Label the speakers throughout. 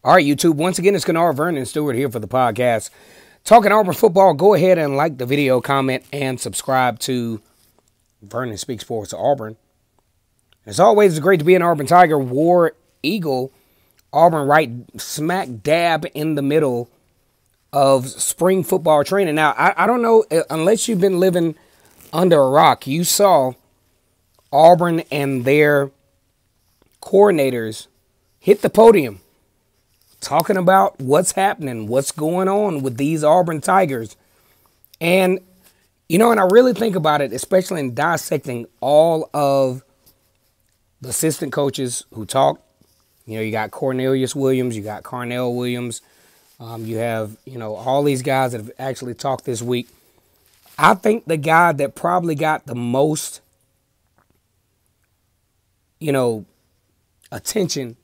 Speaker 1: All right, YouTube. Once again, it's Kennard Vernon Stewart here for the podcast. Talking Auburn football. Go ahead and like the video, comment, and subscribe to Vernon Speaks Sports Auburn. As always, it's great to be an Auburn Tiger, War Eagle. Auburn right smack dab in the middle of spring football training. Now, I don't know, unless you've been living under a rock, you saw Auburn and their coordinators hit the podium talking about what's happening, what's going on with these Auburn Tigers. And, you know, and I really think about it, especially in dissecting all of the assistant coaches who talk. You know, you got Cornelius Williams, you got Carnell Williams, you have, you know, all these guys that have actually talked this week. I think the guy that probably got the most, you know, attention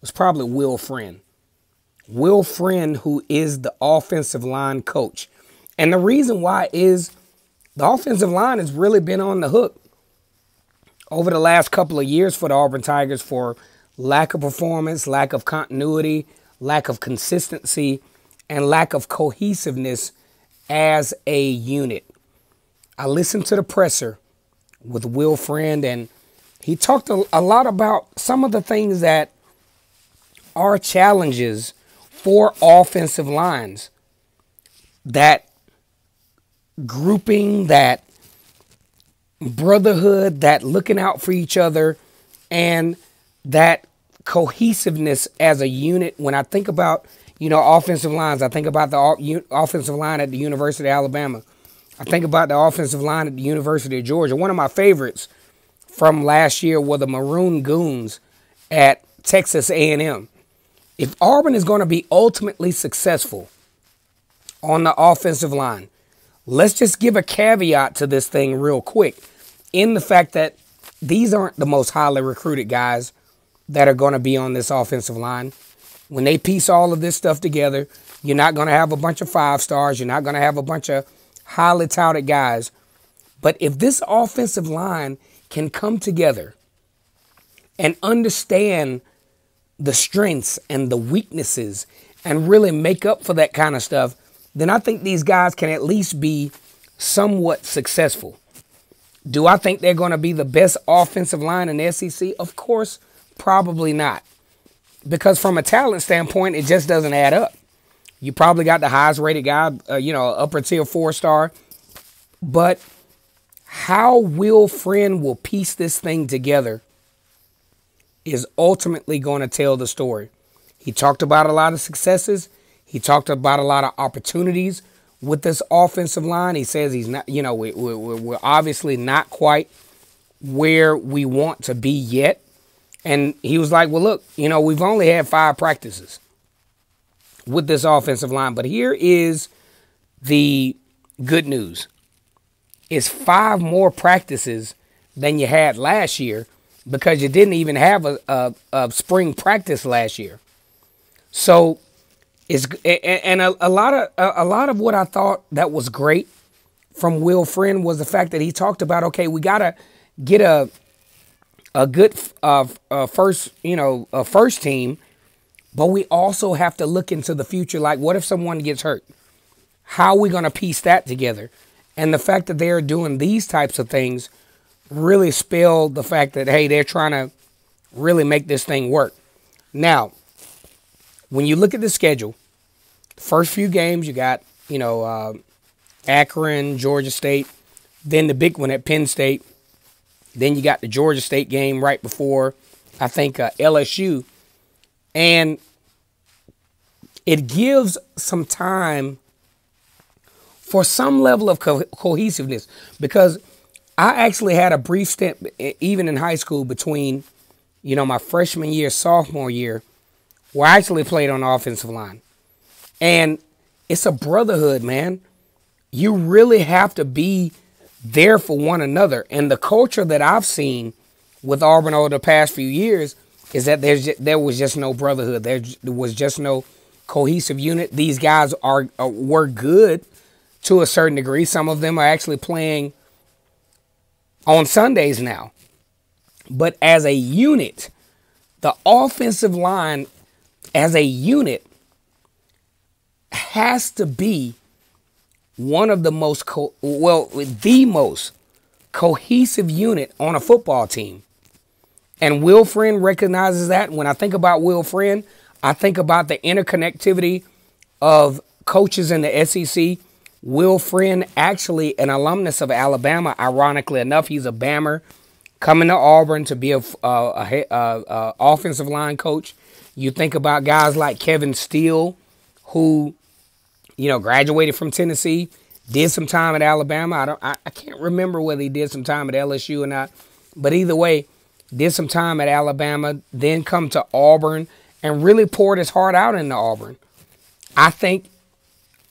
Speaker 1: was probably Will Friend. Will Friend, who is the offensive line coach. And the reason why is the offensive line has really been on the hook over the last couple of years for the Auburn Tigers for lack of performance, lack of continuity, lack of consistency, and lack of cohesiveness as a unit. I listened to the presser with Will Friend, and he talked a lot about some of the things that are challenges for offensive lines. That grouping, that brotherhood, that looking out for each other, and that cohesiveness as a unit. When I think about, you know, offensive lines, I think about the offensive line at the University of Alabama. I think about the offensive line at the University of Georgia. One of my favorites from last year were the Maroon Goons at Texas A&M. If Auburn is going to be ultimately successful on the offensive line, let's just give a caveat to this thing real quick in the fact that these aren't the most highly recruited guys that are going to be on this offensive line. When they piece all of this stuff together, you're not going to have a bunch of 5 stars. You're not going to have a bunch of highly touted guys. But if this offensive line can come together and understand the strengths and the weaknesses and really make up for that kind of stuff, then I think these guys can at least be somewhat successful. Do I think they're going to be the best offensive line in the SEC? Of course, probably not. Because from a talent standpoint, it just doesn't add up. You probably got the highest rated guy, you know, upper tier 4-star. But how Will Friend will piece this thing together is ultimately going to tell the story. He talked about a lot of successes. He talked about a lot of opportunities with this offensive line. He says he's not, you know, we're obviously not quite where we want to be yet. And he was like, well, look, you know, we've only had 5 practices with this offensive line. But here is the good news. It's 5 more practices than you had last year because you didn't even have a spring practice last year. So it's a lot of what I thought that was great from Will Friend was the fact that he talked about, okay, we got to get a good first team, but we also have to look into the future. Like, what if someone gets hurt? How are we going to piece that together? And the fact that they're doing these types of things really spelled the fact that, hey, they're trying to really make this thing work. Now, when you look at the schedule, the first few games you got, you know, Akron, Georgia State, then the big one at Penn State. Then you got the Georgia State game right before, I think, LSU. And it gives some time for some level of cohesiveness because I actually had a brief stint, even in high school, between, you know, my freshman year, sophomore year, where I actually played on the offensive line. And it's a brotherhood, man. You really have to be there for one another. And the culture that I've seen with Auburn over the past few years is that there was just no brotherhood. There was just no cohesive unit. These guys were good to a certain degree. Some of them are actually playing on Sundays now. But as a unit, the offensive line as a unit has to be one of the most, the most cohesive unit on a football team. And Will Friend recognizes that. When I think about Will Friend, I think about the interconnectivity of coaches in the SEC. Will Friend, actually an alumnus of Alabama, ironically enough, he's a Bammer, coming to Auburn to be a offensive line coach. You think about guys like Kevin Steele, who, graduated from Tennessee, did some time at Alabama. I can't remember whether he did some time at LSU or not, but either way, did some time at Alabama, then come to Auburn and really poured his heart out into Auburn. I think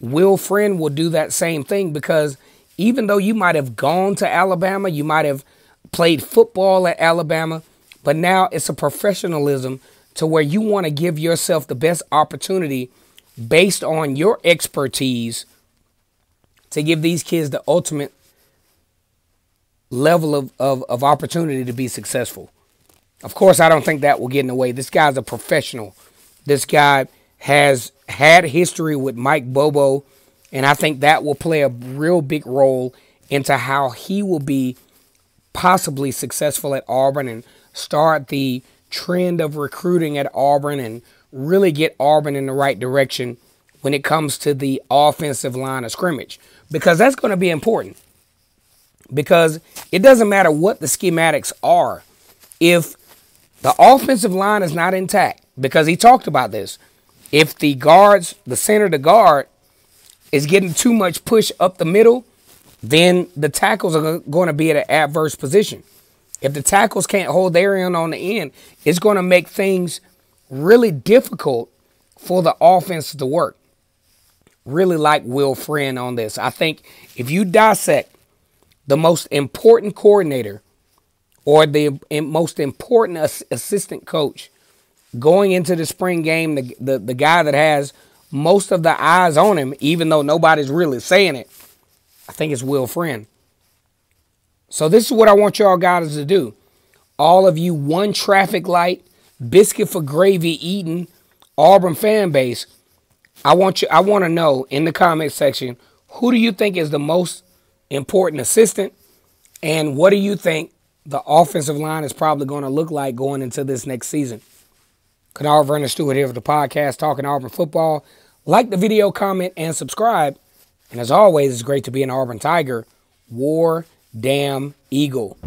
Speaker 1: Will Friend will do that same thing, because even though you might have gone to Alabama, you might have played football at Alabama, but now it's a professionalism to where you want to give yourself the best opportunity based on your expertise to give these kids the ultimate level of opportunity to be successful. Of course, I don't think that will get in the way. This guy's a professional. This guy has had history with Mike Bobo, and I think that will play a real big role into how he will be possibly successful at Auburn and start the trend of recruiting at Auburn and really get Auburn in the right direction when it comes to the offensive line of scrimmage, because that's going to be important. Because it doesn't matter what the schematics are. If the offensive line is not intact, because he talked about this, if the guards, the center to guard, is getting too much push up the middle, then the tackles are going to be at an adverse position. If the tackles can't hold their end on the end, it's going to make things really difficult for the offense to work. Really like Will Friend on this. I think if you dissect the most important coordinator or the most important assistant coach going into the spring game, the guy that has most of the eyes on him, even though nobody's really saying it, I think it's Will Friend. So this is what I want y'all guys to do. All of you one traffic light, biscuit for gravy eating Auburn fan base, I want to know in the comment section, who do you think is the most important assistant, and what do you think the offensive line is probably going to look like going into this next season? Canard Vernon Stewart here for the podcast Talking Auburn Football. Like the video, comment, and subscribe. And as always, it's great to be an Auburn Tiger. War Damn Eagle.